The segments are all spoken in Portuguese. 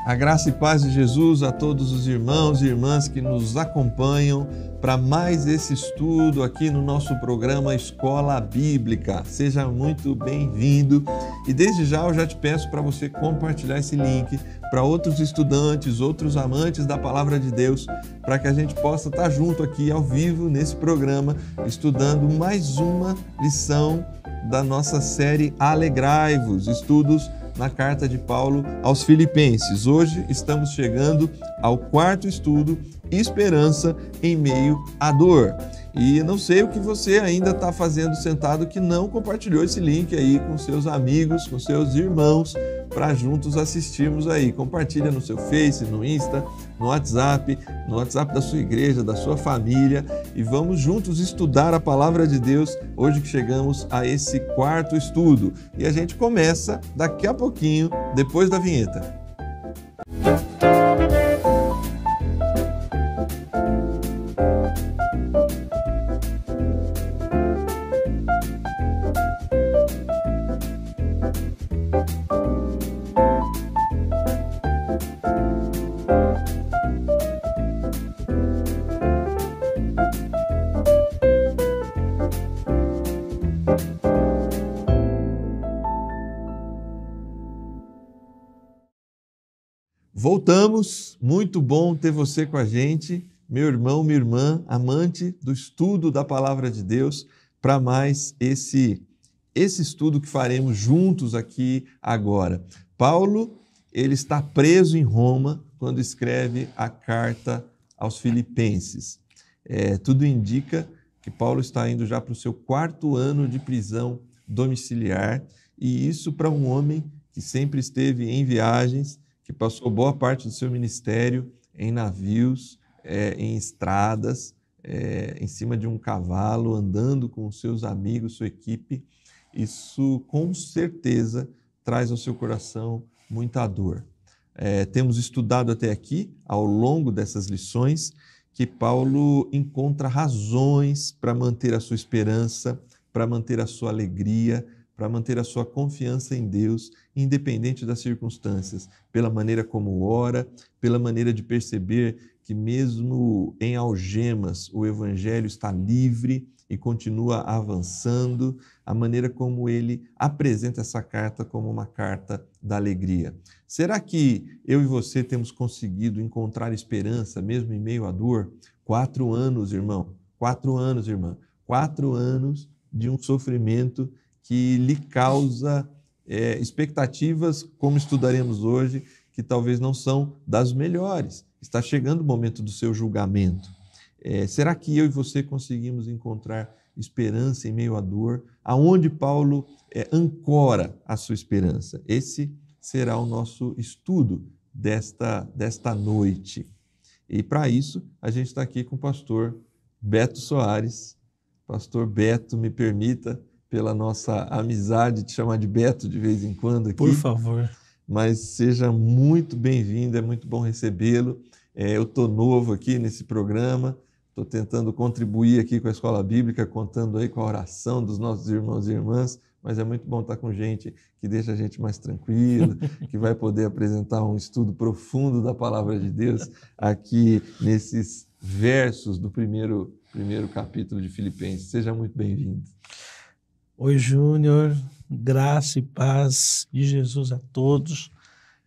A graça e paz de Jesus a todos os irmãos e irmãs que nos acompanham para mais esse estudo aqui no nosso programa Escola Bíblica. Seja muito bem-vindo e desde já eu já te peço para você compartilhar esse link para outros estudantes, outros amantes da Palavra de Deus, para que a gente possa estar junto aqui ao vivo nesse programa, estudando mais uma lição da nossa série Alegrai-vos, estudos na carta de Paulo aos Filipenses. Hoje estamos chegando ao quarto estudo, Esperança em meio à dor. E não sei o que você ainda está fazendo sentado que não compartilhou esse link aí com seus amigos, com seus irmãos, para juntos assistirmos aí. Compartilha no seu Face, no Insta, no WhatsApp da sua igreja, da sua família, e vamos juntos estudar a Palavra de Deus hoje que chegamos a esse quarto estudo. E a gente começa daqui a pouquinho, depois da vinheta. Voltamos, muito bom ter você com a gente, meu irmão, minha irmã, amante do estudo da Palavra de Deus, para mais esse estudo que faremos juntos aqui agora. Paulo, ele está preso em Roma quando escreve a carta aos Filipenses. Tudo indica que Paulo está indo já para o seu quarto ano de prisão domiciliar, e isso para um homem que sempre esteve em viagens, que passou boa parte do seu ministério em navios, em estradas, em cima de um cavalo, andando com os seus amigos, sua equipe. Isso, com certeza, traz ao seu coração muita dor. Temos estudado até aqui, ao longo dessas lições, que Paulo encontra razões para manter a sua esperança, para manter a sua alegria, para manter a sua confiança em Deus, independente das circunstâncias, pela maneira como ora, pela maneira de perceber que mesmo em algemas o Evangelho está livre e continua avançando, a maneira como ele apresenta essa carta como uma carta da alegria. Será que eu e você temos conseguido encontrar esperança mesmo em meio à dor? 4 anos, irmão, 4 anos, irmã, 4 anos de um sofrimento que lhe causa expectativas, como estudaremos hoje, que talvez não são das melhores. Está chegando o momento do seu julgamento. Será que eu e você conseguimos encontrar esperança em meio à dor? Aonde Paulo ancora a sua esperança? Esse será o nosso estudo desta noite. E para isso, a gente está aqui com o pastor Beto Soares. Pastor Beto, me permita, pela nossa amizade, te chamar de Beto de vez em quando aqui. Por favor. Mas seja muito bem-vindo, é muito bom recebê-lo. Eu estou novo aqui nesse programa, estou tentando contribuir aqui com a Escola Bíblica, contando aí com a oração dos nossos irmãos e irmãs, mas é muito bom estar com gente que deixa a gente mais tranquilo, que vai poder apresentar um estudo profundo da Palavra de Deus aqui nesses versos do primeiro capítulo de Filipenses. Seja muito bem-vindo. Oi, Júnior, graça e paz de Jesus a todos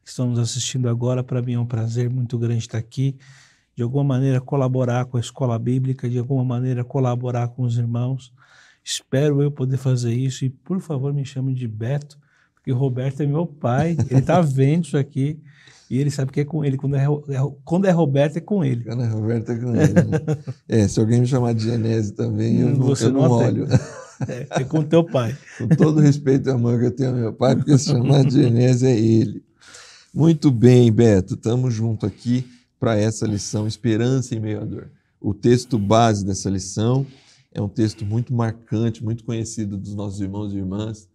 que estão nos assistindo agora. Para mim é um prazer muito grande estar aqui, de alguma maneira colaborar com a Escola Bíblica, de alguma maneira colaborar com os irmãos. Espero eu poder fazer isso e, por favor, me chame de Beto, porque o Roberto é meu pai, ele está vendo isso aqui e ele sabe que é com ele. Quando é Roberto, é com ele. Quando é Roberto, é com ele. Se alguém me chamar de Genésio também, eu não olho. É com teu pai. Com todo respeito e amor que eu tenho ao meu pai, porque se chamar de Genésio é ele. Muito bem, Beto, estamos juntos aqui para essa lição, Esperança em meio à dor. O texto base dessa lição é um texto muito marcante, muito conhecido dos nossos irmãos e irmãs,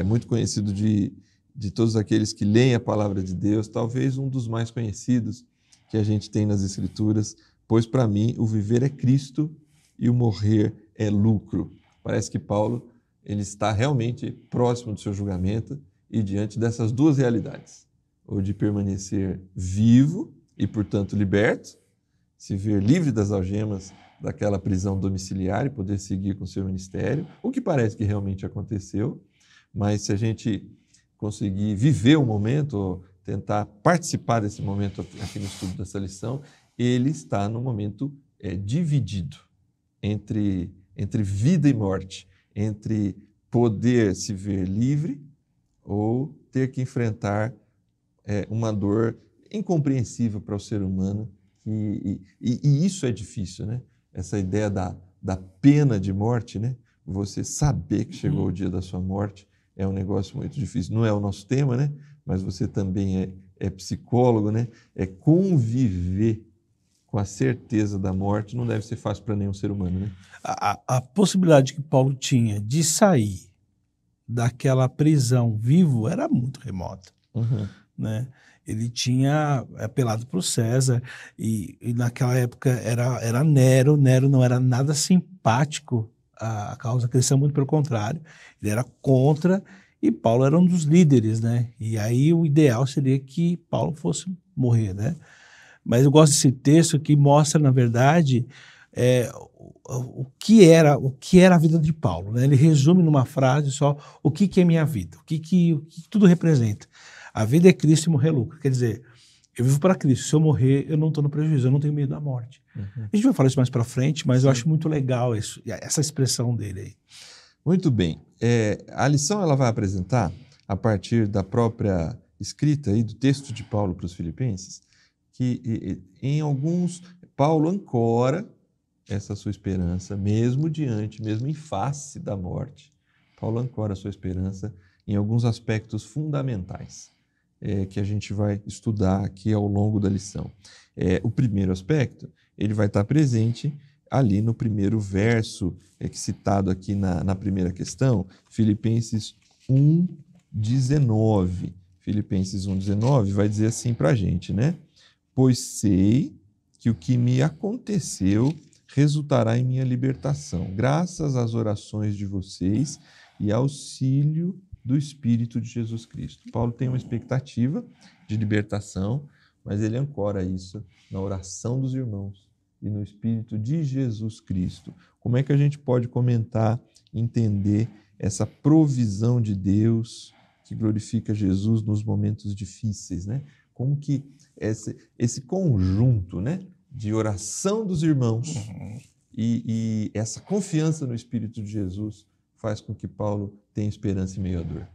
muito conhecido de todos aqueles que leem a Palavra de Deus, talvez um dos mais conhecidos que a gente tem nas Escrituras, pois para mim o viver é Cristo e o morrer é lucro. Parece que Paulo ele está realmente próximo do seu julgamento e diante dessas duas realidades. ou de permanecer vivo e, portanto, liberto, se ver livre das algemas daquela prisão domiciliar e poder seguir com o seu ministério, o que parece que realmente aconteceu, mas se a gente conseguir viver o momento, ou tentar participar desse momento aqui no estudo dessa lição, ele está no momento dividido entre vida e morte, entre poder se ver livre ou ter que enfrentar uma dor incompreensível para o ser humano. E isso é difícil, né? Essa ideia da pena de morte, né? Você saber que chegou o dia da sua morte é um negócio muito difícil. Não é o nosso tema, né? Mas você também é psicólogo, né? Conviver com a certeza da morte não deve ser fácil para nenhum ser humano, né? A possibilidade que Paulo tinha de sair daquela prisão vivo era muito remota, né? Ele tinha apelado para o César e naquela época era Nero. Nero não era nada simpático à causa cristã, muito pelo contrário, ele era contra, e Paulo era um dos líderes, né? E aí o ideal seria que Paulo fosse morrer, né? Mas eu gosto desse texto que mostra, na verdade, o que era a vida de Paulo, né? Ele resume numa frase só o que é minha vida, o que tudo representa. A vida é Cristo e morrer é lucro. Quer dizer, eu vivo para Cristo. Se eu morrer, eu não estou no prejuízo, eu não tenho medo da morte. A gente vai falar isso mais para frente, mas Sim. Eu acho muito legal essa expressão dele aí. Muito bem. A lição ela vai apresentar, a partir da própria escrita aí, do texto de Paulo para os Filipenses, que em alguns, Paulo ancora essa sua esperança, mesmo em face da morte. Paulo ancora a sua esperança em alguns aspectos fundamentais. Que a gente vai estudar aqui ao longo da lição. O primeiro aspecto, ele vai estar presente ali no primeiro verso, citado aqui na primeira questão, Filipenses 1:19. Filipenses 1:19 vai dizer assim para a gente, né? Pois sei que o que me aconteceu resultará em minha libertação, graças às orações de vocês e auxílio do Espírito de Jesus Cristo. Paulo tem uma expectativa de libertação, mas ele ancora isso na oração dos irmãos e no Espírito de Jesus Cristo. Como é que a gente pode comentar, entender essa provisão de Deus que glorifica Jesus nos momentos difíceis, né? Como que esse conjunto, né, de oração dos irmãos e essa confiança no Espírito de Jesus faz com que Paulo tenha esperança em meio à dor.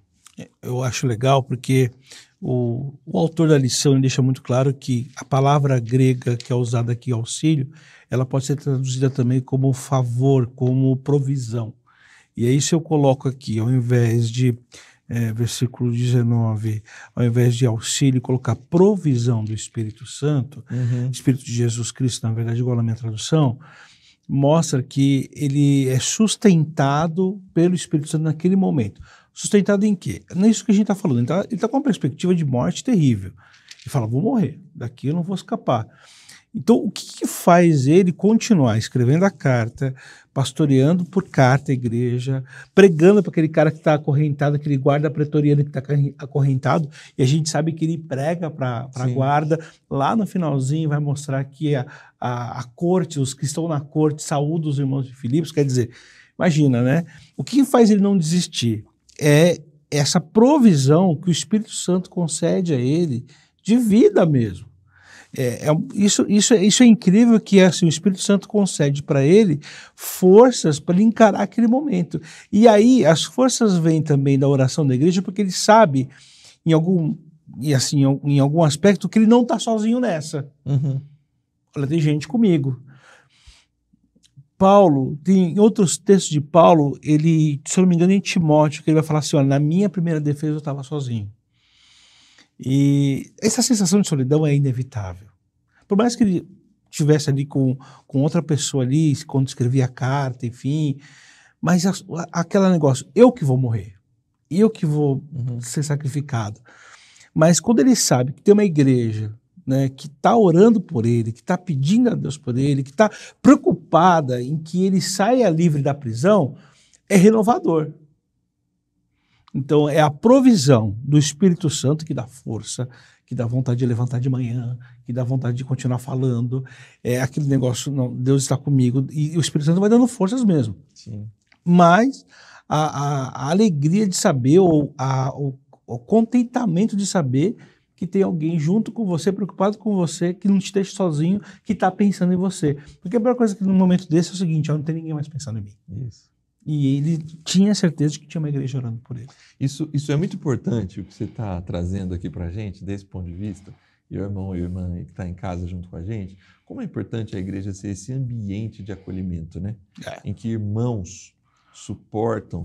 Eu acho legal porque o autor da lição deixa muito claro que a palavra grega que é usada aqui, auxílio, ela pode ser traduzida também como favor, como provisão. E aí se eu coloco aqui, ao invés de versículo 19, ao invés de auxílio, colocar provisão do Espírito Santo, Espírito de Jesus Cristo, na verdade, igual na minha tradução, mostra que ele é sustentado pelo Espírito Santo naquele momento. Sustentado em quê? Não é isso que a gente está falando. Ele está com uma perspectiva de morte terrível. Ele fala, vou morrer, daqui eu não vou escapar. Então, o que faz ele continuar escrevendo a carta, pastoreando por carta a igreja, pregando para aquele cara que está acorrentado, aquele guarda pretoriano que está acorrentado, e a gente sabe que ele prega para a guarda, lá no finalzinho vai mostrar que a corte, os que estão na corte, saúdam os irmãos de Filipos, quer dizer, imagina, né? O que faz ele não desistir é essa provisão que o Espírito Santo concede a ele de vida mesmo. Isso é incrível que assim, o Espírito Santo concede para ele forças para ele encarar aquele momento. E aí as forças vêm também da oração da igreja porque ele sabe em algum aspecto que ele não está sozinho nessa. Olha, tem gente comigo. Paulo, tem outros textos de Paulo, ele, se eu não me engano, em Timóteo, que ele vai falar assim, olha, na minha primeira defesa eu estava sozinho. E essa sensação de solidão é inevitável. Por mais que ele estivesse ali com outra pessoa ali, quando escrevia a carta, enfim, mas aquele negócio, eu que vou morrer, eu que vou ser sacrificado. Mas quando ele sabe que tem uma igreja, né, que está orando por ele, que está pedindo a Deus por ele, que está preocupada em que ele saia livre da prisão, é renovador. Então, é a provisão do Espírito Santo que dá força, que dá vontade de levantar de manhã, que dá vontade de continuar falando. É aquele negócio, não, Deus está comigo, e o Espírito Santo vai dando forças mesmo. Sim. Mas a alegria de saber, ou o contentamento de saber que tem alguém junto com você, preocupado com você, que não te deixa sozinho, que está pensando em você. Porque a pior coisa que num momento desse é o seguinte, não tem ninguém mais pensando em mim. Isso. E ele tinha certeza de que tinha uma igreja orando por ele. Isso é muito importante, o que você está trazendo aqui para a gente, desse ponto de vista, e o irmão e a irmã que está em casa junto com a gente, como é importante a igreja ser esse ambiente de acolhimento, né? Em que irmãos suportam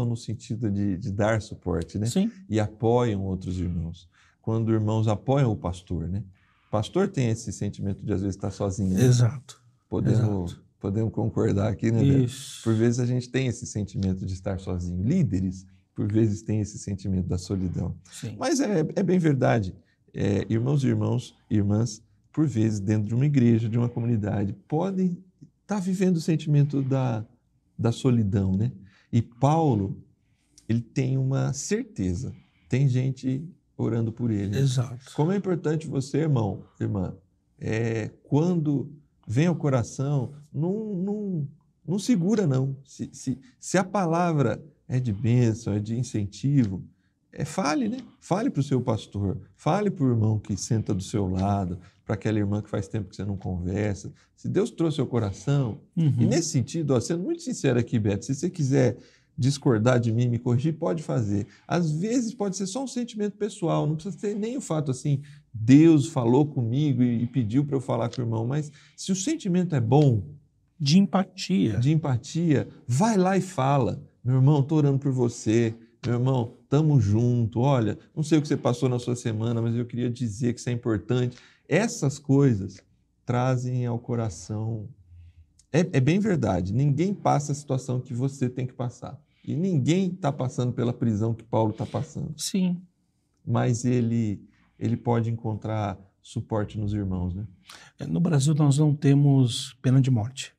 no sentido de dar suporte, né? Sim. E apoiam outros irmãos. Quando irmãos apoiam o pastor, né? O pastor tem esse sentimento de às vezes estar sozinho. Né? Exato. Podemos concordar aqui, né? Isso. Por vezes a gente tem esse sentimento de estar sozinho. Líderes, por vezes, têm esse sentimento da solidão. Sim. Mas é bem verdade. Irmãos e irmãs, por vezes, dentro de uma igreja, de uma comunidade, podem estar vivendo o sentimento da solidão, né? E Paulo, ele tem uma certeza. Tem gente orando por ele. Exato. Como é importante você, irmão, irmã, quando vem ao coração, não segura, não. Se a palavra é de bênção, é de incentivo, fale, né? Fale para o seu pastor, fale para o irmão que senta do seu lado, para aquela irmã que faz tempo que você não conversa. Se Deus trouxe ao coração, e nesse sentido, sendo muito sincero aqui, Beto, se você quiser discordar de mim, me corrigir, pode fazer. Às vezes pode ser só um sentimento pessoal, não precisa ter nem o fato assim, Deus falou comigo e pediu para eu falar com o irmão, mas se o sentimento é bom, de empatia, vai lá e fala, meu irmão, estou orando por você, meu irmão, estamos juntos, olha, não sei o que você passou na sua semana, mas eu queria dizer que isso é importante. Essas coisas trazem ao coração, é bem verdade, ninguém passa a situação que você tem que passar. E ninguém está passando pela prisão que Paulo está passando. Sim. Mas ele pode encontrar suporte nos irmãos, né? No Brasil nós não temos pena de morte.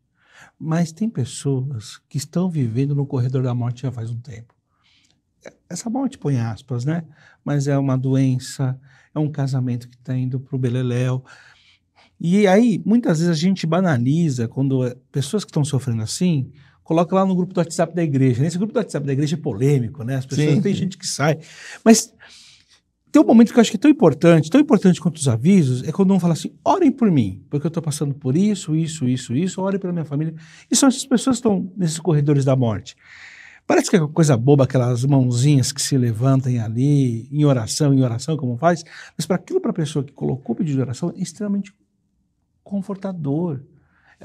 Mas tem pessoas que estão vivendo no corredor da morte já faz um tempo. Essa morte põe aspas, né? Mas é uma doença, é um casamento que está indo para o beleléu. E aí, muitas vezes a gente banaliza quando pessoas que estão sofrendo assim, coloca lá no grupo do WhatsApp da igreja. Nesse grupo do WhatsApp da igreja é polêmico, né? As pessoas, Sim. Tem gente que sai. Mas tem um momento que eu acho que é tão importante quanto os avisos, é quando um fala assim, orem por mim, porque eu estou passando por isso, orem pela minha família. E são essas pessoas que estão nesses corredores da morte. Parece que é uma coisa boba, aquelas mãozinhas que se levantem ali, em oração, como faz, mas para a pessoa que colocou o pedido de oração, é extremamente confortador.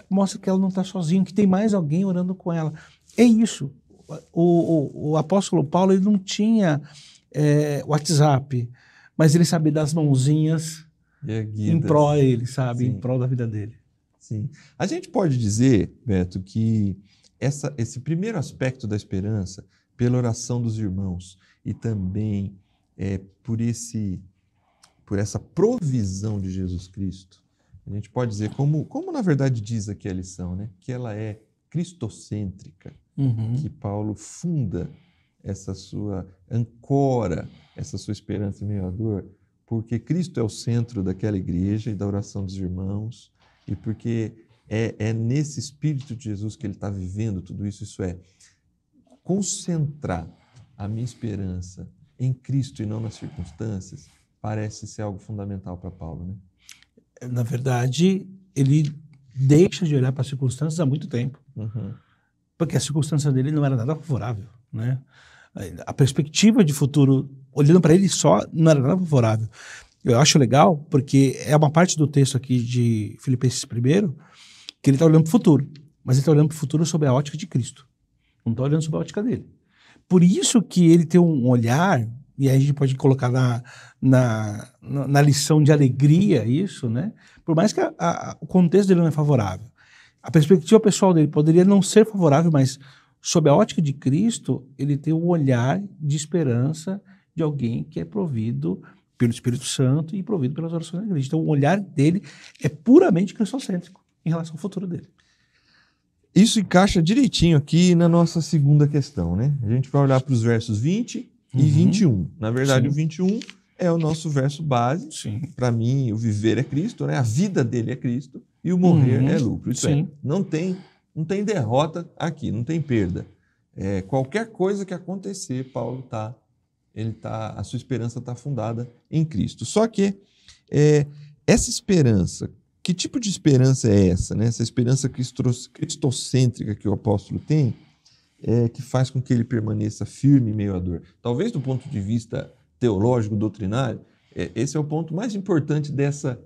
Mostra que ela não está sozinha, que tem mais alguém orando com ela. É isso. O apóstolo Paulo, ele não tinha WhatsApp, mas ele sabia das mãozinhas em prol a ele, sabe? Sim. Em prol da vida dele. Sim. A gente pode dizer, Beto, que esse primeiro aspecto da esperança, pela oração dos irmãos e também por essa provisão de Jesus Cristo, a gente pode dizer, como na verdade diz aqui a lição, né? Que ela é cristocêntrica, que Paulo funda ancora essa sua esperança em meio à dor, porque Cristo é o centro daquela igreja e da oração dos irmãos, e porque é nesse Espírito de Jesus que ele está vivendo tudo isso, concentrar a minha esperança em Cristo e não nas circunstâncias, parece ser algo fundamental para Paulo, né? Na verdade, ele deixa de olhar para as circunstâncias há muito tempo, porque a circunstância dele não era nada favorável, né? A perspectiva de futuro, olhando para ele só, não era nada favorável. Eu acho legal, porque é uma parte do texto aqui de Filipenses 1, que ele está olhando para o futuro, mas ele está olhando para o futuro sob a ótica de Cristo. Não está olhando sob a ótica dele. Por isso que ele tem um olhar, e aí a gente pode colocar na lição de alegria isso, né? Por mais que o contexto dele não é favorável. A perspectiva pessoal dele poderia não ser favorável, mas sob a ótica de Cristo, ele tem um olhar de esperança de alguém que é provido pelo Espírito Santo e provido pelas orações da igreja. Então, o olhar dele é puramente cristocêntrico em relação ao futuro dele. Isso encaixa direitinho aqui na nossa segunda questão, né? A gente vai olhar para os versos 20 e 21. Na verdade, Sim. o 21 é o nosso verso base. Sim. Para mim, o viver é Cristo, né? A vida dele é Cristo e o morrer é lucro. Isso Sim. não tem derrota aqui, não tem perda. Qualquer coisa que acontecer, Paulo a sua esperança está fundada em Cristo. Só que essa esperança, que tipo de esperança é essa, né? Essa esperança cristocêntrica que o apóstolo tem, que faz com que ele permaneça firme em meio à dor. Talvez do ponto de vista teológico, doutrinário, esse é o ponto mais importante dessa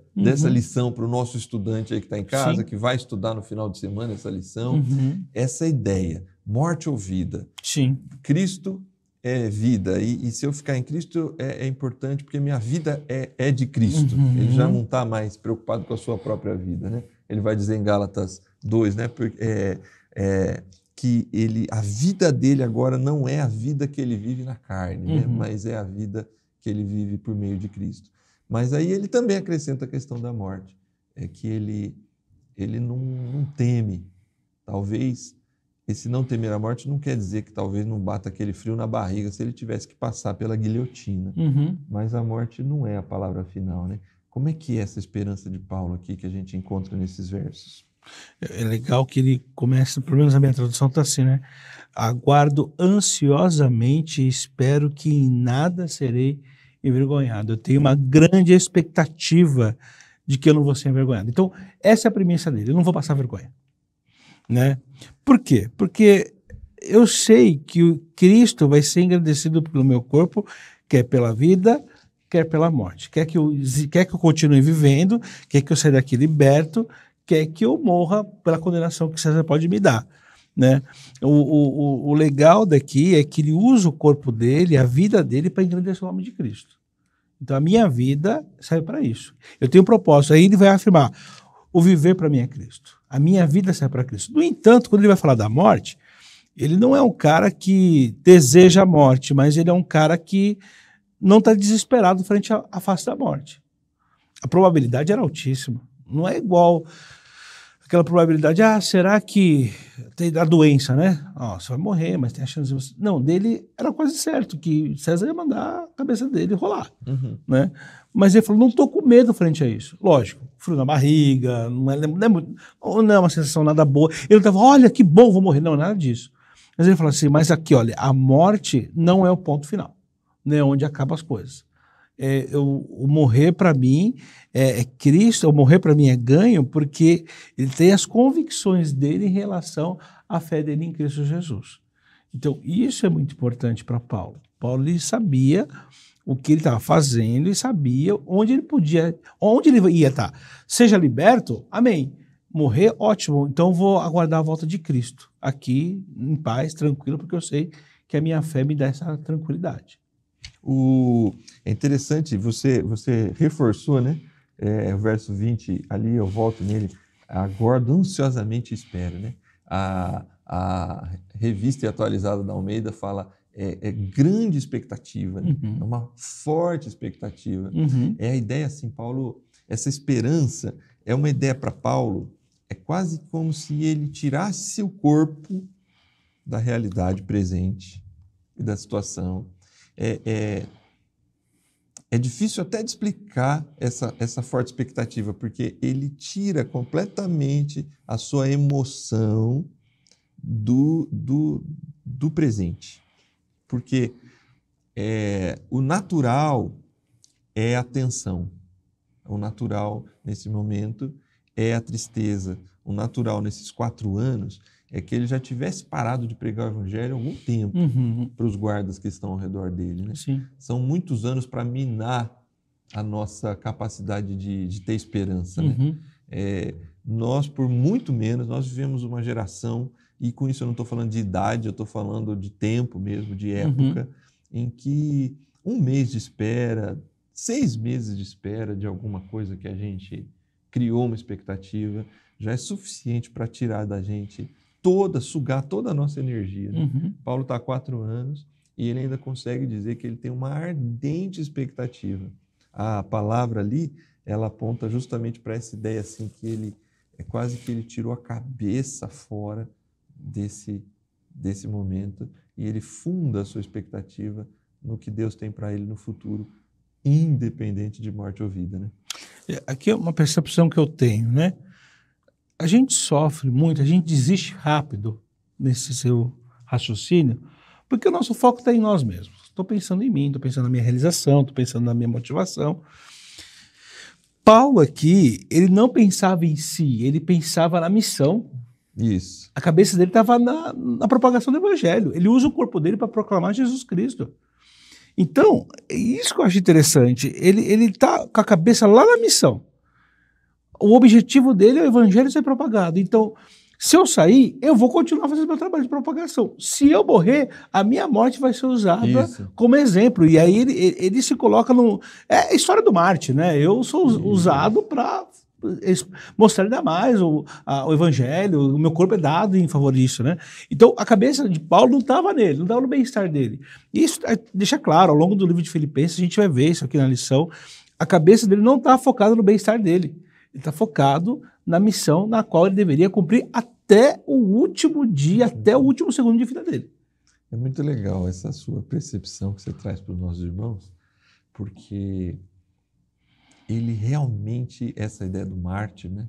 lição para o nosso estudante aí que está em casa, Sim. que vai estudar no final de semana essa lição, essa ideia, morte ou vida. Sim. Cristo é vida, e se eu ficar em Cristo é importante porque minha vida é de Cristo. Ele já não está mais preocupado com a sua própria vida, né? Ele vai dizer em Gálatas 2, né? Que a vida dele agora não é a vida que ele vive na carne, né? Mas é a vida que ele vive por meio de Cristo. Mas aí ele também acrescenta a questão da morte, que ele não teme. Talvez esse não temer a morte não quer dizer que talvez não bata aquele frio na barriga se ele tivesse que passar pela guilhotina. Mas a morte não é a palavra final, né? Como é que é essa esperança de Paulo aqui que a gente encontra nesses versos? É legal que ele começa, pelo menos a minha tradução está assim, né? Aguardo ansiosamente e espero que em nada serei envergonhado. Eu tenho uma grande expectativa de que eu não vou ser envergonhado. Então, essa é a premissa dele. Eu não vou passar vergonha, né? Por quê? Porque eu sei que o Cristo vai ser engrandecido pelo meu corpo, quer pela vida, quer pela morte. Quer que eu continue vivendo, quer que eu saia daqui liberto, quer que eu morra pela condenação que César pode me dar, né? O legal daqui é que ele usa o corpo dele, a vida dele, para engrandecer o nome de Cristo. Então a minha vida serve para isso. Eu tenho um propósito. Aí ele vai afirmar: o viver para mim é Cristo. A minha vida serve para Cristo. No entanto, quando ele vai falar da morte, ele não é um cara que deseja a morte, mas ele é um cara que não está desesperado frente à face da morte. A probabilidade era altíssima. Não é igual aquela probabilidade, será que tem a doença, né? Você vai morrer, mas tem a chance de você... Não, dele era quase certo que César ia mandar a cabeça dele rolar, né? Mas ele falou, não estou com medo frente a isso. Lógico, frio na barriga, não é uma sensação nada boa. Ele estava, olha, que bom, vou morrer. Não, nada disso. Mas ele falou assim, mas aqui, olha, a morte não é o ponto final, não é onde acabam as coisas. O morrer para mim é Cristo, o morrer para mim é ganho, porque ele tem as convicções dele em relação à fé dele em Cristo Jesus. Então, isso é muito importante para Paulo. Paulo ele sabia o que ele estava fazendo e sabia onde ele ia estar. Seja liberto, amém. Morrer, ótimo. Então, vou aguardar a volta de Cristo aqui, em paz, tranquilo, porque eu sei que a minha fé me dá essa tranquilidade. É interessante, você reforçou, né? O verso 20, ali eu volto nele, aguardo ansiosamente espero, né? A revista atualizada da Almeida fala grande expectativa, né? É uma forte expectativa. É a ideia assim, Paulo, essa esperança é uma ideia para Paulo, é quase como se ele tirasse seu corpo da realidade presente e da situação. É difícil até de explicar essa forte expectativa, porque ele tira completamente a sua emoção do presente. Porque o natural é a tensão, o natural nesse momento é a tristeza, o natural nesses 4 anos é que ele já tivesse parado de pregar o evangelho há algum tempo para os guardas que estão ao redor dele, né? Sim. São muitos anos para minar a nossa capacidade de ter esperança, né? Nós, por muito menos, nós vivemos uma geração, e com isso eu não estou falando de idade, eu estou falando de tempo mesmo, de época, em que 1 mês de espera, 6 meses de espera de alguma coisa que a gente criou uma expectativa, já é suficiente para tirar da gente sugar toda a nossa energia, né? Paulo está há 4 anos e ele ainda consegue dizer que ele tem uma ardente expectativa. A palavra ali, ela aponta justamente para essa ideia assim, que ele quase que ele tirou a cabeça fora desse momento e ele funda a sua expectativa no que Deus tem para ele no futuro, independente de morte ou vida, né? Aqui é uma percepção que eu tenho, né? A gente sofre muito, a gente desiste rápido nesse seu raciocínio, porque o nosso foco está em nós mesmos. Estou pensando em mim, estou pensando na minha realização, estou pensando na minha motivação. Paulo aqui, ele não pensava em si, ele pensava na missão. Isso. A cabeça dele estava na propagação do evangelho. Ele usa o corpo dele para proclamar Jesus Cristo. Então, é isso que eu acho interessante. Ele está com a cabeça lá na missão. O objetivo dele é o evangelho ser propagado. Então, se eu sair, eu vou continuar fazendo meu trabalho de propagação. Se eu morrer, a minha morte vai ser usada como exemplo. E aí ele se coloca no... É a história do Marte, né? Eu sou usado para mostrar ainda mais o evangelho, o meu corpo é dado em favor disso, né? Então, a cabeça de Paulo não estava nele, não estava no bem-estar dele. E isso deixa claro, ao longo do livro de Filipenses, a gente vai ver isso aqui na lição, a cabeça dele não está focada no bem-estar dele. Ele está focado na missão na qual ele deveria cumprir até o último dia, até o último segundo de vida dele. É muito legal essa sua percepção que você traz para os nossos irmãos, porque ele realmente, essa ideia do mártir, né?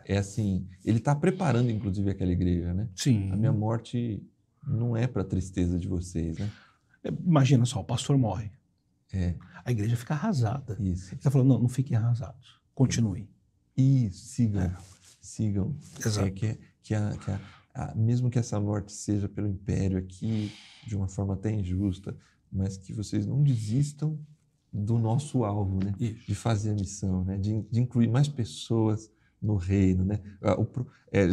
É assim, ele está preparando inclusive aquela igreja, né? Sim. A minha morte não é para tristeza de vocês, né? Imagina só, o pastor morre. A igreja fica arrasada. Isso. Ele está falando, não fiquem arrasados, continuem. E sigam. Exato. Mesmo que essa morte seja pelo império aqui, de uma forma até injusta, mas que vocês não desistam do nosso alvo, né? Isso. De fazer a missão, né? De incluir mais pessoas no reino, né?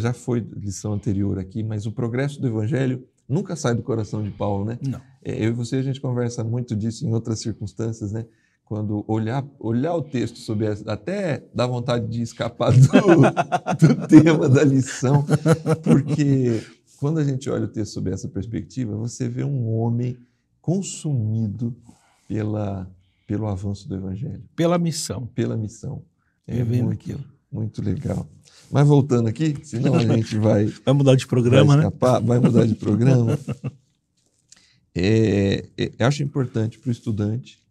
Já foi lição anterior aqui, mas o progresso do evangelho nunca sai do coração de Paulo, né? Não. Eu e você, a gente conversa muito disso em outras circunstâncias, né? Quando olhar o texto sobre essa, até dá vontade de escapar do tema da lição, porque quando a gente olha o texto sobre essa perspectiva, você vê um homem consumido pelo avanço do evangelho. Pela missão. Pela missão. Vivendo aquilo. Muito legal. Mas voltando aqui, senão a gente vai mudar de programa, vai escapar, né? Vai mudar de programa. Acho importante para o estudante,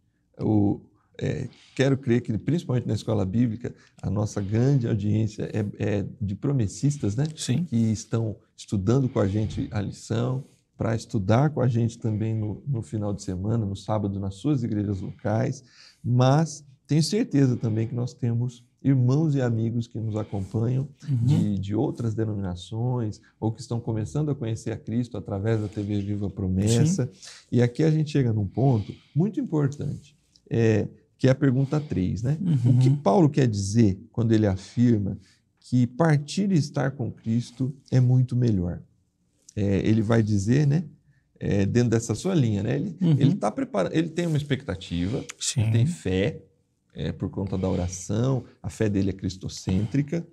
quero crer que, principalmente na escola bíblica, a nossa grande audiência é de promessistas, né? Sim. Que estão estudando com a gente a lição, para estudar com a gente também no final de semana, no sábado, nas suas igrejas locais, mas tenho certeza também que nós temos irmãos e amigos que nos acompanham de outras denominações ou que estão começando a conhecer a Cristo através da TV Viva Promessa. Sim. E aqui a gente chega num ponto muito importante, que é a pergunta 3, né? O que Paulo quer dizer quando ele afirma que partir e estar com Cristo é muito melhor? Ele vai dizer, né? Dentro dessa sua linha, né? Ele está preparado, ele tem uma expectativa, ele tem fé, por conta da oração, a fé dele é cristocêntrica.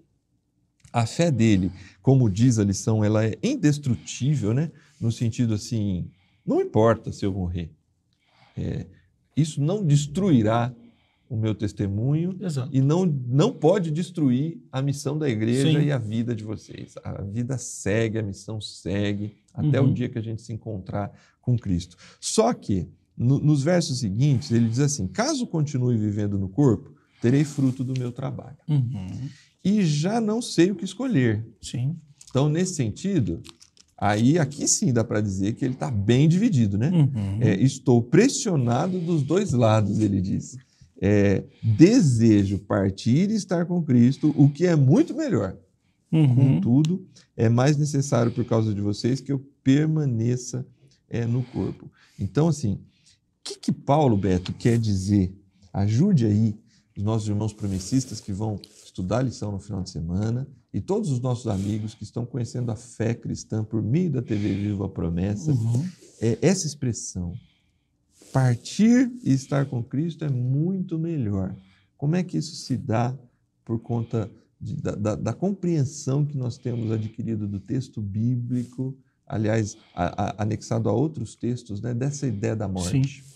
A fé dele, como diz a lição, ela é indestrutível, né? No sentido assim, não importa se eu morrer. Isso não destruirá o meu testemunho. Exato. E não pode destruir a missão da igreja. Sim. E a vida de vocês. A vida segue, a missão segue, até o dia que a gente se encontrar com Cristo. Só que, nos versos seguintes, ele diz assim, caso continue vivendo no corpo, terei fruto do meu trabalho. E já não sei o que escolher. Sim. Então, nesse sentido, aqui sim dá para dizer que ele está bem dividido, né? Estou pressionado dos dois lados, ele diz. Desejo partir e estar com Cristo, o que é muito melhor. Contudo, é mais necessário por causa de vocês que eu permaneça no corpo. Então, assim, o que Paulo, Beto, quer dizer? Ajude aí os nossos irmãos promessistas que vão estudar a lição no final de semana e todos os nossos amigos que estão conhecendo a fé cristã por meio da TV Viva Promessa. Essa expressão, partir e estar com Cristo é muito melhor. Como é que isso se dá por conta da compreensão que nós temos adquirido do texto bíblico, aliás, anexado a outros textos, né, dessa ideia da morte? Sim.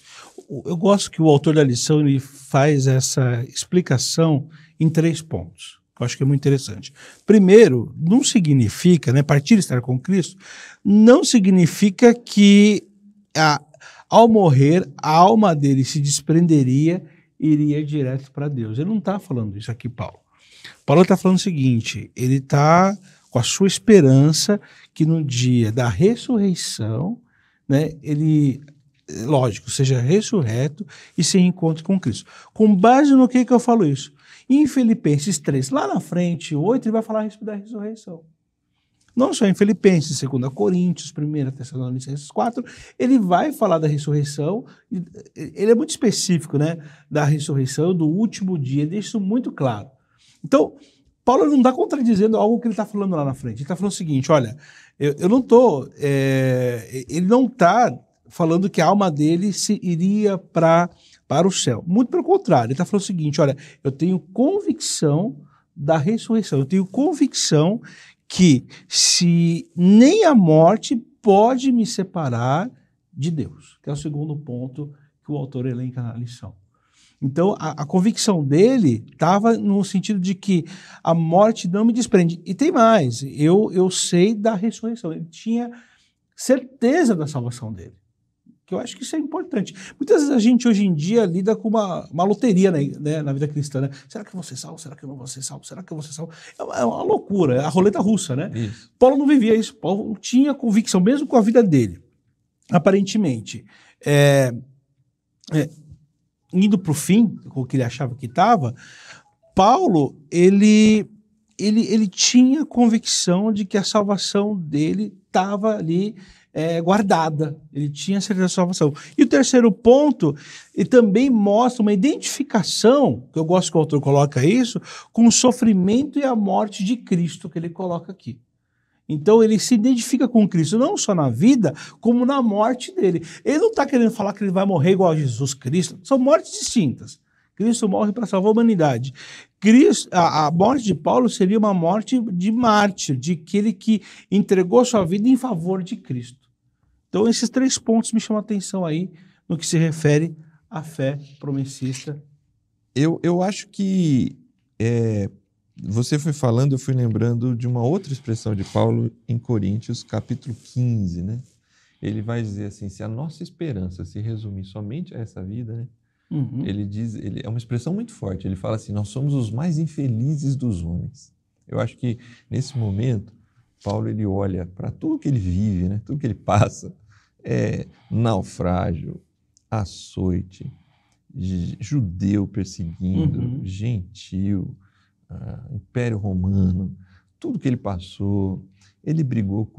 Eu gosto que o autor da lição ele faz essa explicação em 3 pontos. Eu acho que é muito interessante. Primeiro, não significa, né, partir e estar com Cristo, não significa que ao morrer, a alma dele se desprenderia e iria direto para Deus. Ele não está falando isso aqui, Paulo. Paulo está falando o seguinte, ele está com a sua esperança que no dia da ressurreição, né, ele, lógico, seja ressurreto e se encontre com Cristo. Com base no que eu falo isso? Em Filipenses 3, lá na frente, 8, ele vai falar a respeito da ressurreição. Não só em Filipenses, 2 Coríntios, 1 Tessalonicenses 4, ele vai falar da ressurreição, ele é muito específico, né, da ressurreição, do último dia, deixa isso muito claro. Então, Paulo não está contradizendo algo que ele está falando lá na frente. Ele está falando o seguinte, olha, eu não estou... ele não está falando que a alma dele iria para o céu. Muito pelo contrário, ele está falando o seguinte, olha, eu tenho convicção da ressurreição, eu tenho convicção que se nem a morte pode me separar de Deus, que é o segundo ponto que o autor elenca na lição. Então, a convicção dele estava no sentido de que a morte não me desprende. E tem mais, eu sei da ressurreição, ele tinha certeza da salvação dele, que eu acho que isso é importante. Muitas vezes a gente hoje em dia lida com uma loteria, né, na vida cristã, né? Será que eu vou ser salvo? Será que eu não vou ser salvo? Será que eu vou ser salvo? É uma loucura, é a roleta russa, né? Isso. Paulo não vivia isso, Paulo tinha convicção, mesmo com a vida dele. Aparentemente, indo para o fim, com o que ele achava que estava, Paulo, ele tinha convicção de que a salvação dele estava ali guardada, ele tinha certeza da salvação. E o terceiro ponto, ele também mostra uma identificação, que eu gosto que o autor coloca isso, com o sofrimento e a morte de Cristo, que ele coloca aqui. Então ele se identifica com Cristo, não só na vida, como na morte dele. Ele não está querendo falar que ele vai morrer igual a Jesus Cristo, são mortes distintas. Cristo morre para salvar a humanidade. A morte de Paulo seria uma morte de mártir, de aquele que entregou sua vida em favor de Cristo. Então esses 3 pontos me chamam a atenção aí no que se refere à fé promessista. Eu acho que você foi falando, eu fui lembrando de uma outra expressão de Paulo em Coríntios, capítulo 15, né? Ele vai dizer assim, se a nossa esperança se resumir somente a essa vida, né? Ele diz, é uma expressão muito forte, ele fala assim, nós somos os mais infelizes dos homens. Eu acho que nesse momento, Paulo ele olha para tudo que ele vive, né? Tudo que ele passa, naufrágio, açoite, judeu perseguindo, gentil, Império Romano, tudo que ele passou, ele brigou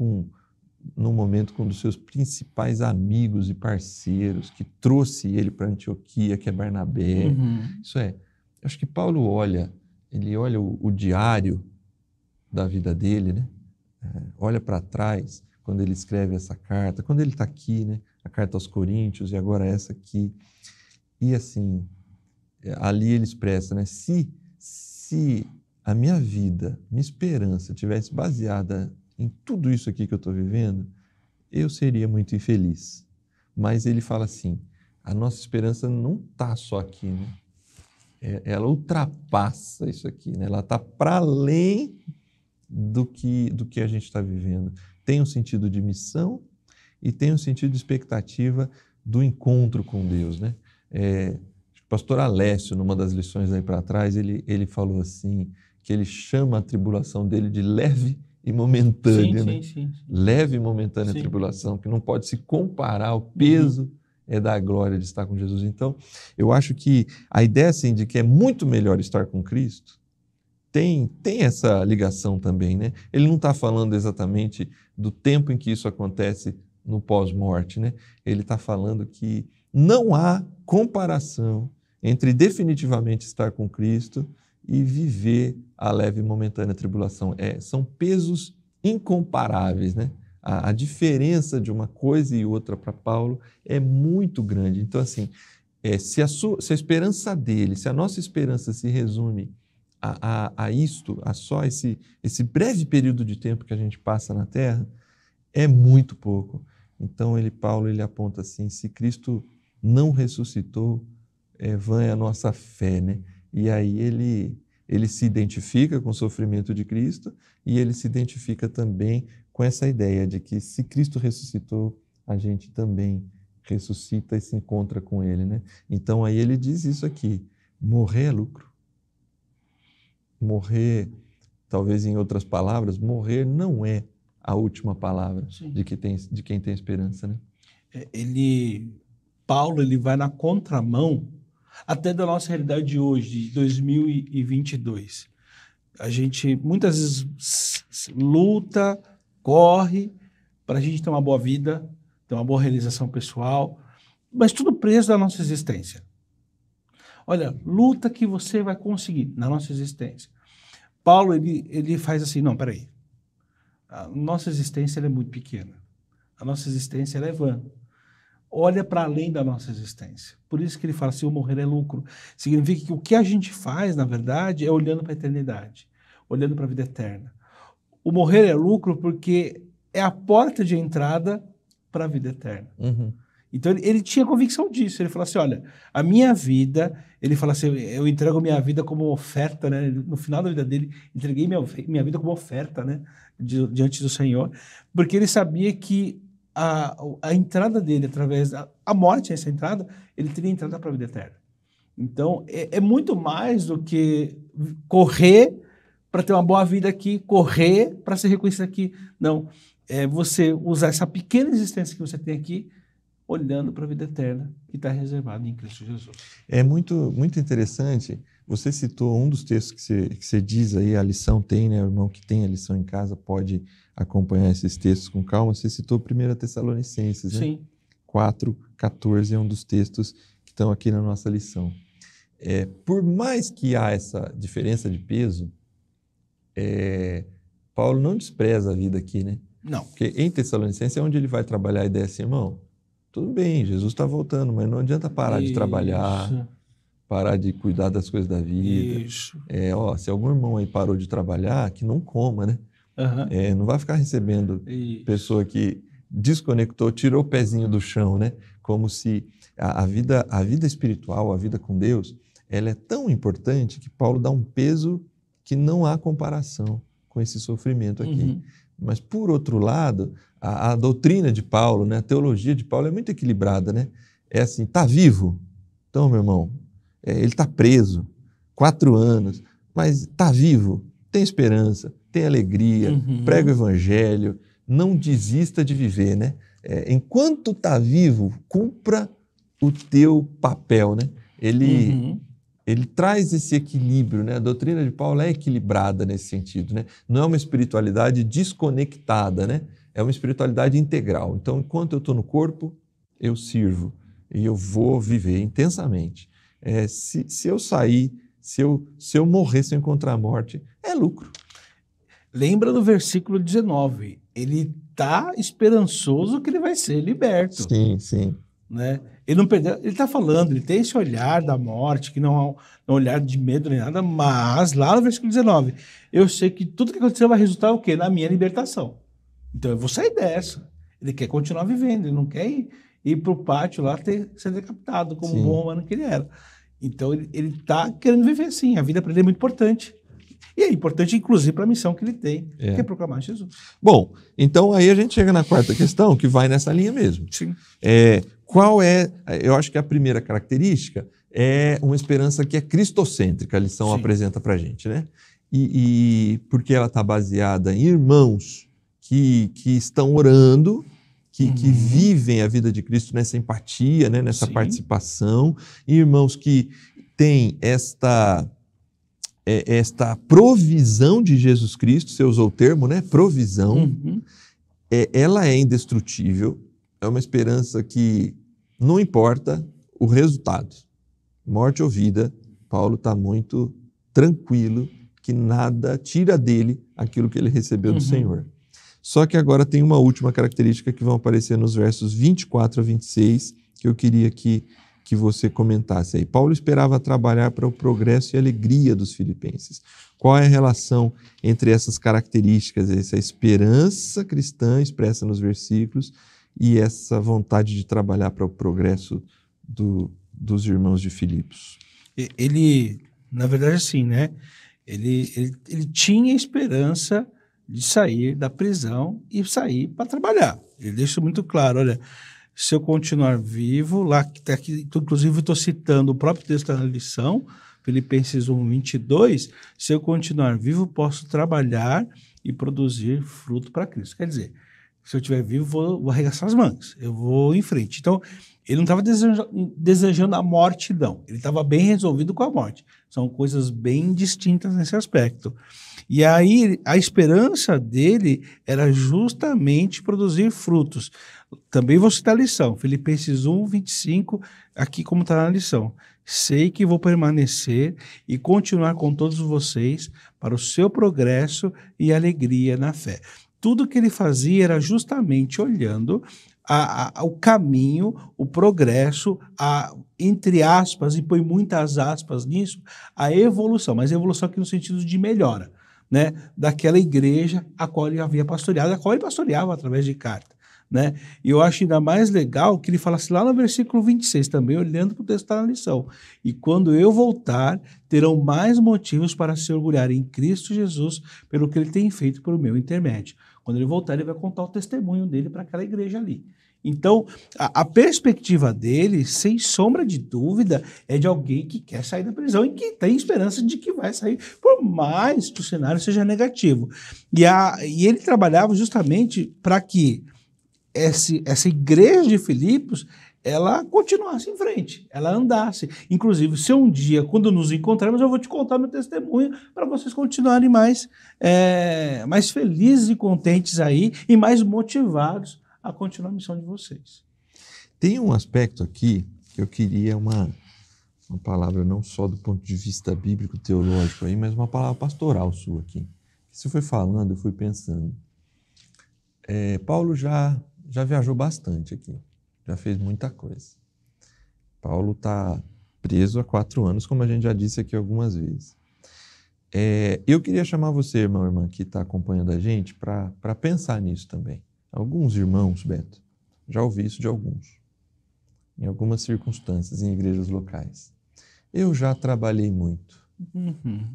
num momento com um dos seus principais amigos e parceiros, que trouxe ele para Antioquia, que é Barnabé. Isso eu acho que Paulo olha o diário da vida dele, né? Olha para trás, quando ele escreve essa carta, quando ele está aqui, né? A carta aos Coríntios e agora essa aqui. E assim, ali ele expressa, né? Se a minha vida, minha esperança tivesse baseada em tudo isso aqui que eu estou vivendo, eu seria muito infeliz. Mas ele fala assim, a nossa esperança não está só aqui, né? Ela ultrapassa isso aqui, né? Ela está para além do que a gente está vivendo. Tem um sentido de missão e tem um sentido de expectativa do encontro com Deus, né? O pastor Alessio, numa das lições aí para trás, ele falou assim, que ele chama a tribulação dele de leve e momentânea. Sim. Leve e momentânea tribulação, que não pode se comparar ao peso da glória de estar com Jesus. Então, eu acho que a ideia assim, de que é muito melhor estar com Cristo, tem essa ligação também, né? Ele não está falando exatamente do tempo em que isso acontece no pós-morte, né? Ele está falando que não há comparação entre definitivamente estar com Cristo e viver a leve e momentânea tribulação. São pesos incomparáveis, né? A diferença de uma coisa e outra para Paulo é muito grande. Então, assim, se a esperança dele, se a nossa esperança se resume a isto, a só esse breve período de tempo que a gente passa na Terra, é muito pouco. Então, Paulo aponta assim, se Cristo não ressuscitou, vã é a nossa fé, né? E aí ele se identifica com o sofrimento de Cristo e ele se identifica também com essa ideia de que se Cristo ressuscitou, a gente também ressuscita e se encontra com ele, né? Então aí ele diz isso aqui: morrer é lucro. Morrer, talvez em outras palavras, morrer não é a última palavra de quem tem esperança, né? Paulo, ele vai na contramão até da nossa realidade de hoje, de 2022. A gente muitas vezes luta, corre para a gente ter uma boa vida, ter uma boa realização pessoal, mas tudo preso da nossa existência. Olha, luta que você vai conseguir na nossa existência. Paulo, ele faz assim, não, peraí, a nossa existência ela é muito pequena, a nossa existência ela é vã. Olha para além da nossa existência. Por isso que ele fala assim, o morrer é lucro. Significa que o que a gente faz, na verdade, é olhando para a eternidade, olhando para a vida eterna. O morrer é lucro porque é a porta de entrada para a vida eterna. Uhum. Então ele tinha convicção disso. Ele falou assim, olha, a minha vida, ele fala assim, eu entrego minha vida como oferta, né? No final da vida dele, entreguei minha vida como oferta, né? Diante do Senhor, porque ele sabia que a entrada dele, através da morte, essa entrada, ele teria entrada para a vida eterna. Então, é muito mais do que correr para ter uma boa vida aqui, correr para ser reconhecido aqui. Não, é você usar essa pequena existência que você tem aqui, olhando para a vida eterna que está reservada em Cristo Jesus. É muito, muito interessante. Você citou um dos textos que você diz aí, a lição tem, né? O irmão que tem a lição em casa pode acompanhar esses textos com calma. Você citou 1 Tessalonicenses, né? Sim. 4:14 é um dos textos que estão aqui na nossa lição. Por mais que há essa diferença de peso, Paulo não despreza a vida aqui, né? Não. Porque em Tessalonicenses é onde ele vai trabalhar a ideia assim, irmão, tudo bem, Jesus está voltando, mas não adianta parar de trabalhar, parar de cuidar das coisas da vida. Isso. Se algum irmão aí parou de trabalhar, que não coma, né? Uhum. Não vai ficar recebendo Isso. pessoa que desconectou, tirou o pezinho do chão, né? Como se a vida espiritual, a vida com Deus, ela é tão importante que Paulo dá um peso que não há comparação com esse sofrimento aqui. Uhum. Mas, por outro lado, a doutrina de Paulo, né, a teologia de Paulo é muito equilibrada, né? É assim, está vivo? Então, meu irmão, ele está preso, 4 anos, mas está vivo, tem esperança, tem alegria, prega o evangelho, não desista de viver, né? Enquanto está vivo, cumpra o teu papel, né? Ele traz esse equilíbrio, né? A doutrina de Paulo é equilibrada nesse sentido, né? Não é uma espiritualidade desconectada, né? É uma espiritualidade integral. Então, enquanto eu estou no corpo, eu sirvo e eu vou viver intensamente. Se eu sair, se eu morrer, se eu encontrar a morte, é lucro. Lembra do versículo 19, ele está esperançoso que ele vai ser liberto. Sim, sim. Né? Ele não perdeu, ele está falando, ele tem esse olhar da morte, que não é um olhar de medo nem nada, mas lá no versículo 19, eu sei que tudo que aconteceu vai resultar o quê? Na minha libertação. Então eu vou sair dessa. Ele quer continuar vivendo, ele não quer ir para o pátio lá ser decapitado, como o bom romano que ele era. Então ele está querendo viver assim, a vida para ele é muito importante. E é importante, inclusive, para a missão que ele tem, que é proclamar Jesus. Bom, então aí a gente chega na quarta questão, que vai nessa linha mesmo. Sim. Qual é, eu acho que a primeira característica é uma esperança que é cristocêntrica, a lição apresenta para a gente, né? E porque ela está baseada em irmãos que estão orando, que vivem a vida de Cristo nessa empatia, né? Nessa participação, e irmãos que têm esta provisão de Jesus Cristo, você usou o termo, né? Provisão. Ela é indestrutível, é uma esperança que não importa o resultado, morte ou vida, Paulo está muito tranquilo que nada tira dele aquilo que ele recebeu do Senhor. Só que agora tem uma última característica que vão aparecer nos versos 24 a 26, que eu queria que você comentasse aí. Paulo esperava trabalhar para o progresso e alegria dos filipenses. Qual é a relação entre essas características, essa esperança cristã expressa nos versículos e essa vontade de trabalhar para o progresso dos irmãos de Filipos? Ele, na verdade, assim, né? Ele tinha esperança de sair da prisão e sair para trabalhar. Ele deixa muito claro, olha, se eu continuar vivo, lá que tá aqui, inclusive estou citando o próprio texto da lição, Filipenses 1:22, se eu continuar vivo, posso trabalhar e produzir fruto para Cristo. Quer dizer, se eu estiver vivo, vou arregaçar as mangas, eu vou em frente. Então, ele não estava desejando a morte, não. Ele estava bem resolvido com a morte. São coisas bem distintas nesse aspecto. E aí, a esperança dele era justamente produzir frutos. Também vou citar a lição, Filipenses 1:25, aqui como está na lição. Sei que vou permanecer e continuar com todos vocês para o seu progresso e alegria na fé. Tudo que ele fazia era justamente olhando o caminho, o progresso, entre aspas, e põe muitas aspas nisso, a evolução, mas evolução aqui no sentido de melhora, né, daquela igreja a qual ele havia pastoreado, a qual ele pastoreava através de carta, né? E eu acho ainda mais legal que ele fala assim lá no versículo 26, também olhando para o texto da lição. E quando eu voltar, terão mais motivos para se orgulhar em Cristo Jesus pelo que ele tem feito por meu intermédio. Quando ele voltar, ele vai contar o testemunho dele para aquela igreja ali. Então, a perspectiva dele, sem sombra de dúvida, é de alguém que quer sair da prisão e que tem esperança de que vai sair, por mais que o cenário seja negativo. E ele trabalhava justamente para que essa igreja de Filipos, ela continuasse em frente, ela andasse. Inclusive, se um dia, quando nos encontrarmos, eu vou te contar meu testemunho para vocês continuarem mais felizes e contentes aí e mais motivados a continuar a missão de vocês. Tem um aspecto aqui que eu queria uma palavra não só do ponto de vista bíblico, teológico aí, mas uma palavra pastoral sua aqui. Você foi falando, eu fui pensando. Paulo já viajou bastante aqui, já fez muita coisa. Paulo está preso há 4 anos, como a gente já disse aqui algumas vezes. Eu queria chamar você, irmão, irmã, que está acompanhando a gente, para pensar nisso também. Alguns irmãos, Beto, já ouvi isso de alguns, em algumas circunstâncias, em igrejas locais. Eu já trabalhei muito. Uhum.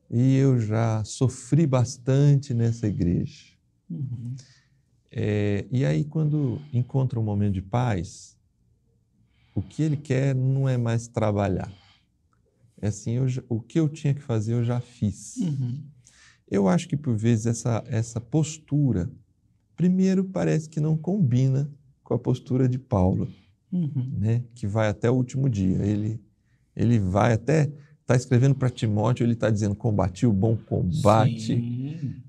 E eu já sofri bastante nessa igreja. Uhum. E aí, quando encontra um momento de paz, o que ele quer não é mais trabalhar. É assim, o que eu tinha que fazer, eu já fiz. Uhum. Eu acho que, por vezes, essa postura, primeiro, parece que não combina com a postura de Paulo, né? Que vai até o último dia. Ele vai até... Está escrevendo para Timóteo, ele está dizendo, combati o bom combate,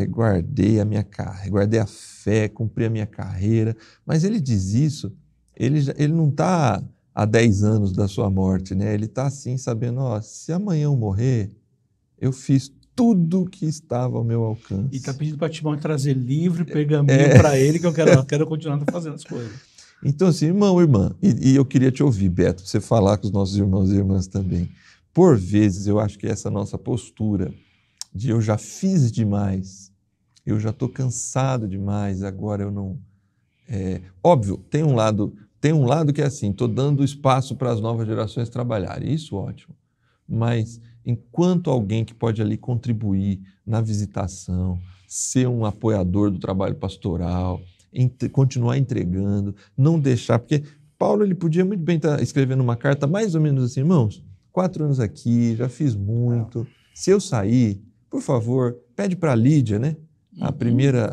guardei a fé, cumpri a minha carreira. Mas ele diz isso, ele não está há 10 anos da sua morte, né? Ele está assim, sabendo, se amanhã eu morrer, eu fiz tudo que estava ao meu alcance. E está pedindo para Timóteo trazer livro e pergaminho para ele, que eu quero continuar fazendo as coisas. Então, assim, irmão, irmã, e eu queria te ouvir, Beto, você falar com os nossos irmãos e irmãs também. Por vezes, eu acho que essa nossa postura de eu já fiz demais, eu já estou cansado demais, agora eu não... Óbvio, tem um lado que é assim, estou dando espaço para as novas gerações trabalharem, isso ótimo. Mas enquanto alguém que pode ali contribuir na visitação, ser um apoiador do trabalho pastoral, continuar entregando, não deixar... Porque Paulo ele podia muito bem estar escrevendo uma carta mais ou menos assim, irmãos, 4 anos aqui, já fiz muito. Se eu sair, por favor, pede para a Lídia, né? A primeira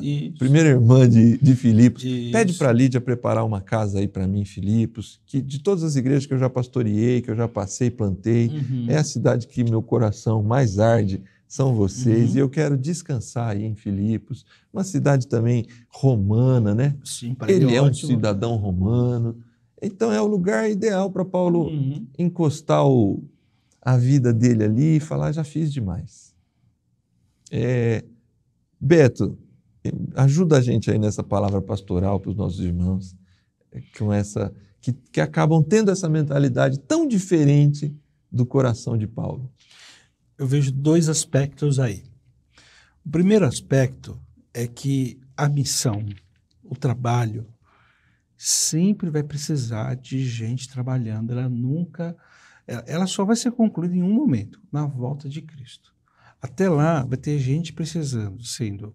irmã de Filipos. Isso. Pede para a Lídia preparar uma casa aí para mim em Filipos, que de todas as igrejas que eu já pastoreei, que eu já passei, plantei, é a cidade que meu coração mais arde, são vocês, e eu quero descansar aí em Filipos, uma cidade também romana, né? Sim, ele é um cidadão romano. Então é o lugar ideal para Paulo encostar a vida dele ali e falar, já fiz demais. Beto, ajuda a gente aí nessa palavra pastoral para os nossos irmãos, com essa, que acabam tendo essa mentalidade tão diferente do coração de Paulo. Eu vejo 2 aspectos aí. O primeiro aspecto é que a missão, o trabalho, sempre vai precisar de gente trabalhando. Ela só vai ser concluída em um momento, na volta de Cristo. Até lá vai ter gente precisando, sendo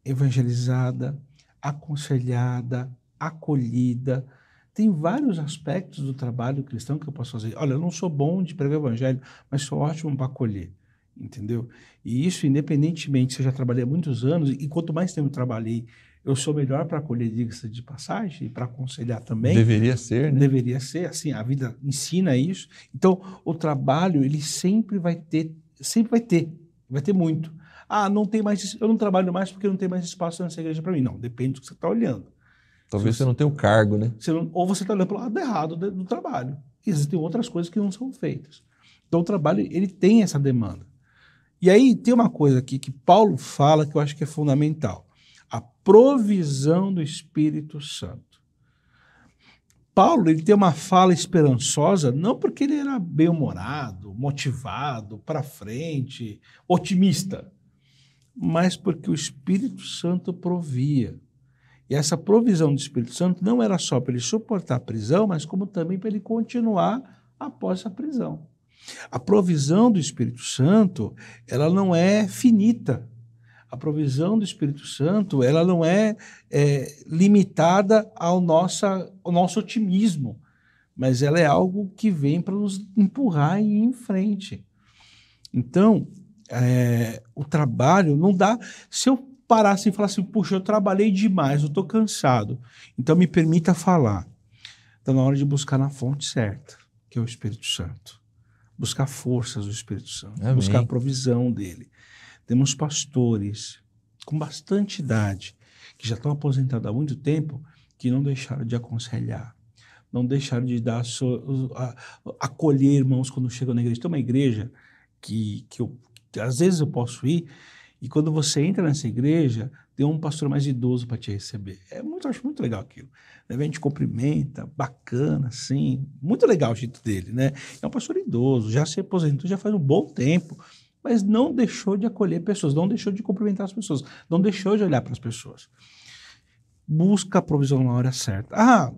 evangelizada, aconselhada, acolhida. Tem vários aspectos do trabalho cristão que eu posso fazer. Olha, eu não sou bom de pregar o evangelho, mas sou ótimo para acolher, entendeu? E isso, independentemente, se eu já trabalhei há muitos anos, e quanto mais tempo eu trabalhei, eu sou melhor para acolher, diga-se de passagem, e para aconselhar também. Deveria ser, né? Deveria ser, assim, a vida ensina isso. Então, o trabalho, ele sempre vai ter muito. Ah, não tem mais, eu não trabalho mais porque não tem mais espaço nessa igreja para mim. Não, depende do que você está olhando. Talvez você não tenha o cargo, né? Ou você está olhando para o lado errado do trabalho. Existem outras coisas que não são feitas. Então, o trabalho, ele tem essa demanda. E aí, tem uma coisa aqui que Paulo fala que eu acho que é fundamental. A provisão do Espírito Santo. Paulo, ele tem uma fala esperançosa, não porque ele era bem-humorado, motivado, para frente, otimista, mas porque o Espírito Santo provia. E essa provisão do Espírito Santo não era só para ele suportar a prisão, mas como também para ele continuar após a prisão. A provisão do Espírito Santo, ela não é finita. A provisão do Espírito Santo, ela não é limitada ao nosso otimismo, mas ela é algo que vem para nos empurrar e ir em frente. Então, o trabalho não dá... Se eu parasse e falasse assim, puxa, eu trabalhei demais, eu estou cansado, então me permita falar. Então, na hora de buscar na fonte certa, que é o Espírito Santo. Buscar forças do Espírito Santo, Amém. Buscar a provisão dele. Temos pastores com bastante idade, que já estão aposentados há muito tempo, que não deixaram de aconselhar, não deixaram de acolher irmãos quando chegam na igreja. Tem uma igreja que às vezes eu posso ir, e quando você entra nessa igreja, tem um pastor mais idoso para te receber. Eu acho muito legal aquilo. A gente cumprimenta, bacana, assim, muito legal o jeito dele, né? É um pastor idoso, já se aposentou, já faz um bom tempo, mas não deixou de acolher pessoas, não deixou de cumprimentar as pessoas, não deixou de olhar para as pessoas. Busca a provisão na hora certa. Ah,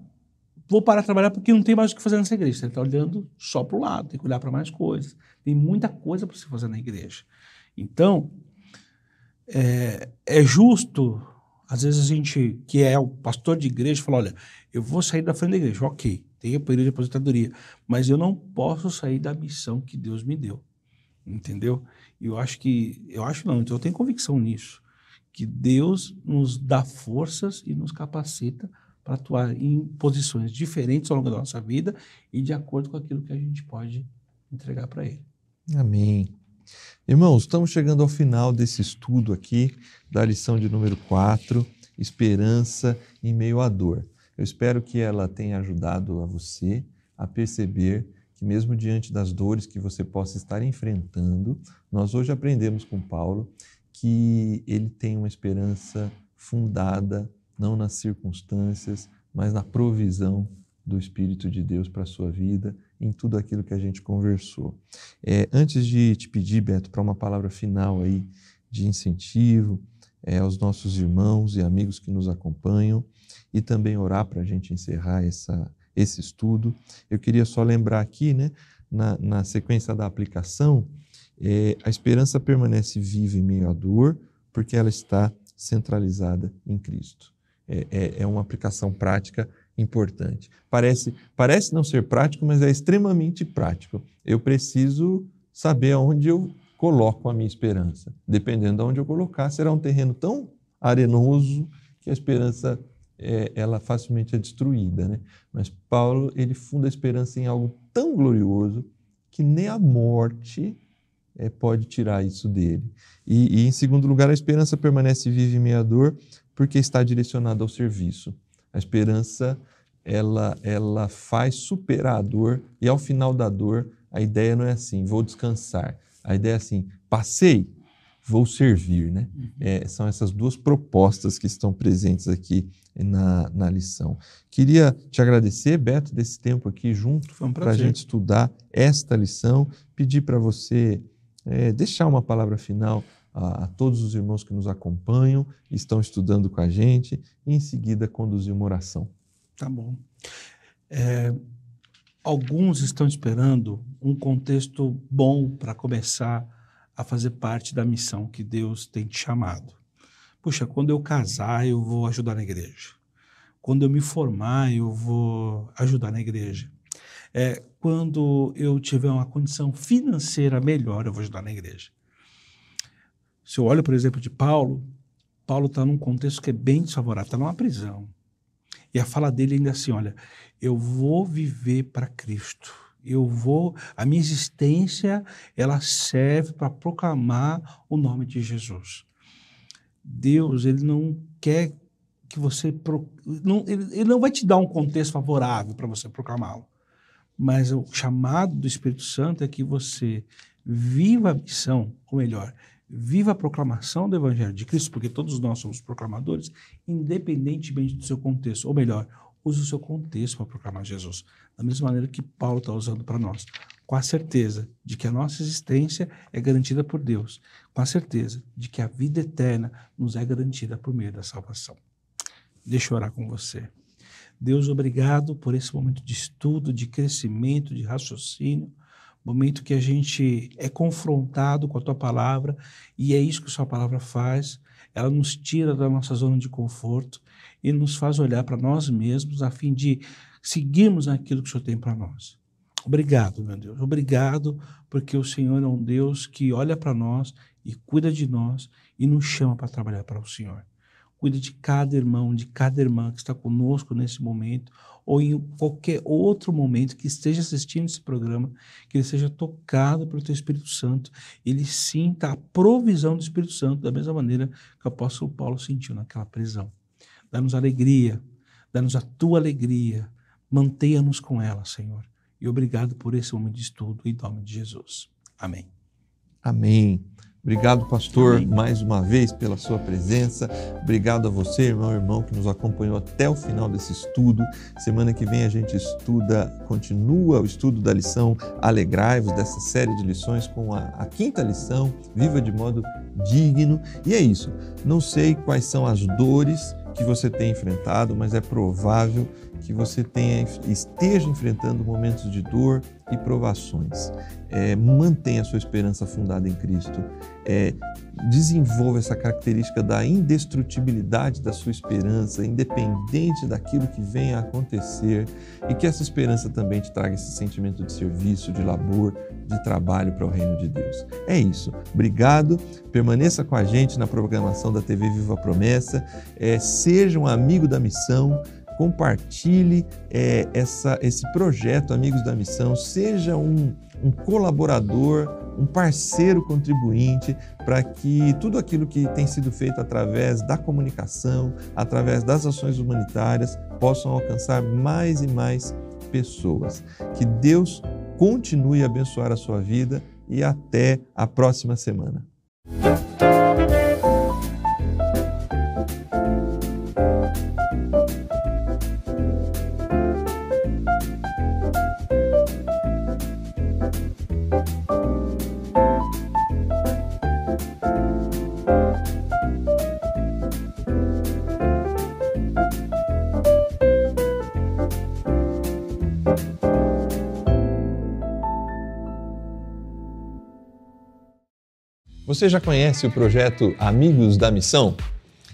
vou parar de trabalhar porque não tem mais o que fazer nessa igreja. Você está olhando só para o lado, tem que olhar para mais coisas. Tem muita coisa para se fazer na igreja. Então, é justo, às vezes a gente, que é o pastor de igreja, fala, olha, eu vou sair da frente da igreja, ok, tem o período de aposentadoria, mas eu não posso sair da missão que Deus me deu, entendeu? Eu tenho convicção nisso, que Deus nos dá forças e nos capacita para atuar em posições diferentes ao longo da nossa vida e de acordo com aquilo que a gente pode entregar para Ele. Amém. Irmãos, estamos chegando ao final desse estudo aqui, da lição de número 4, Esperança em meio à dor. Eu espero que ela tenha ajudado a você a perceber que mesmo diante das dores que você possa estar enfrentando, nós hoje aprendemos com Paulo que ele tem uma esperança fundada não nas circunstâncias, mas na provisão do Espírito de Deus para a sua vida, em tudo aquilo que a gente conversou. Antes de te pedir, Beto, para uma palavra final aí de incentivo aos nossos irmãos e amigos que nos acompanham e também orar para a gente encerrar esse estudo, eu queria só lembrar aqui, né, na sequência da aplicação, a esperança permanece viva em meio à dor porque ela está centralizada em Cristo. É uma aplicação prática importante. Parece não ser prático, mas é extremamente prático. Eu preciso saber aonde eu coloco a minha esperança. Dependendo de onde eu colocar, será um terreno tão arenoso que a esperança ela facilmente é destruída, né? Mas Paulo, ele funda a esperança em algo tão glorioso que nem a morte pode tirar isso dele. E em segundo lugar, a esperança permanece viva em meio à dor porque está direcionada ao serviço. A esperança, ela faz superar a dor e ao final da dor, a ideia não é assim, vou descansar. A ideia é assim, passei, vou servir, né? São essas duas propostas que estão presentes aqui na lição. Queria te agradecer, Beto, desse tempo aqui junto para a gente estudar esta lição, pedir para você deixar uma palavra final a todos os irmãos que nos acompanham, estão estudando com a gente, e em seguida conduzir uma oração. Tá bom. Alguns estão esperando um contexto bom para começar a fazer parte da missão que Deus tem te chamado. Puxa, quando eu casar, eu vou ajudar na igreja. quando eu me formar, eu vou ajudar na igreja. Quando eu tiver uma condição financeira melhor, eu vou ajudar na igreja. Se eu olho, por exemplo, de Paulo está num contexto que é bem desfavorável, está numa prisão. E a fala dele ainda assim, olha, eu vou viver para Cristo. A minha existência, ela serve para proclamar o nome de Jesus. Deus, ele não quer que você... Ele não vai te dar um contexto favorável para você proclamá-lo. Mas o chamado do Espírito Santo é que você viva a missão, ou melhor, viva a proclamação do Evangelho de Cristo, porque todos nós somos proclamadores, independentemente do seu contexto. Ou melhor, use o seu contexto para proclamar Jesus. Da mesma maneira que Paulo está usando para nós. Com a certeza de que a nossa existência é garantida por Deus. Com a certeza de que a vida eterna nos é garantida por meio da salvação. Deixa eu orar com você. Deus, obrigado por esse momento de estudo, de crescimento, de raciocínio, momento que a gente é confrontado com a Tua palavra, e é isso que a Sua palavra faz. Ela nos tira da nossa zona de conforto e nos faz olhar para nós mesmos a fim de seguirmos naquilo que o Senhor tem para nós. Obrigado, meu Deus. Obrigado porque o Senhor é um Deus que olha para nós e cuida de nós e nos chama para trabalhar para o Senhor. Cuida de cada irmão, de cada irmã que está conosco nesse momento ou em qualquer outro momento que esteja assistindo esse programa, que ele seja tocado pelo Teu Espírito Santo, ele sinta a provisão do Espírito Santo da mesma maneira que o apóstolo Paulo sentiu naquela prisão. Dá-nos alegria, dá-nos a Tua alegria, mantenha-nos com ela, Senhor. E obrigado por esse momento de estudo, em nome de Jesus. Amém. Amém. Obrigado, pastor, Amém. Mais uma vez pela sua presença. Obrigado a você, irmão, que nos acompanhou até o final desse estudo. Semana que vem a gente continua o estudo da lição Alegrai-vos, dessa série de lições com a quinta lição, Viva de modo digno. E é isso. Não sei quais são as dores que você tem enfrentado, mas é provável que você esteja enfrentando momentos de dor e provações. Mantenha a sua esperança fundada em Cristo. Desenvolva essa característica da indestrutibilidade da sua esperança, independente daquilo que venha a acontecer, e que essa esperança também te traga esse sentimento de serviço, de labor, de trabalho para o reino de Deus. É isso. Obrigado. Permaneça com a gente na programação da TV Viva a Promessa. Seja um amigo da missão. Compartilhe esse projeto Amigos da Missão, seja um colaborador, um parceiro contribuinte para que tudo aquilo que tem sido feito através da comunicação, através das ações humanitárias, possam alcançar mais e mais pessoas. Que Deus continue a abençoar a sua vida e até a próxima semana. Você já conhece o projeto Amigos da Missão?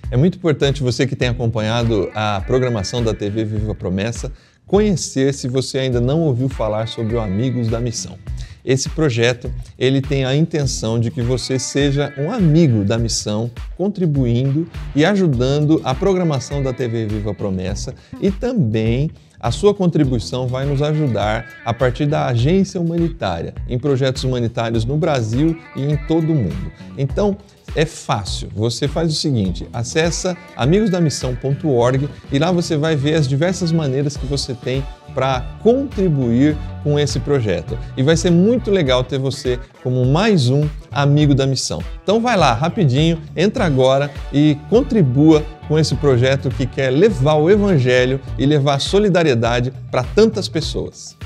É muito importante você que tem acompanhado a programação da TV Viva a Promessa conhecer, se você ainda não ouviu falar sobre o Amigos da Missão. Esse projeto, ele tem a intenção de que você seja um amigo da missão, contribuindo e ajudando a programação da TV Viva a Promessa, e também a sua contribuição vai nos ajudar a partir da agência humanitária, em projetos humanitários no Brasil e em todo o mundo. Então, é fácil. Você faz o seguinte, acessa amigosdamissão.org e lá você vai ver as diversas maneiras que você tem para contribuir com esse projeto. E vai ser muito legal ter você como mais um amigo da missão. Então vai lá, rapidinho, entra agora e contribua com esse projeto que quer levar o Evangelho e levar a solidariedade para tantas pessoas.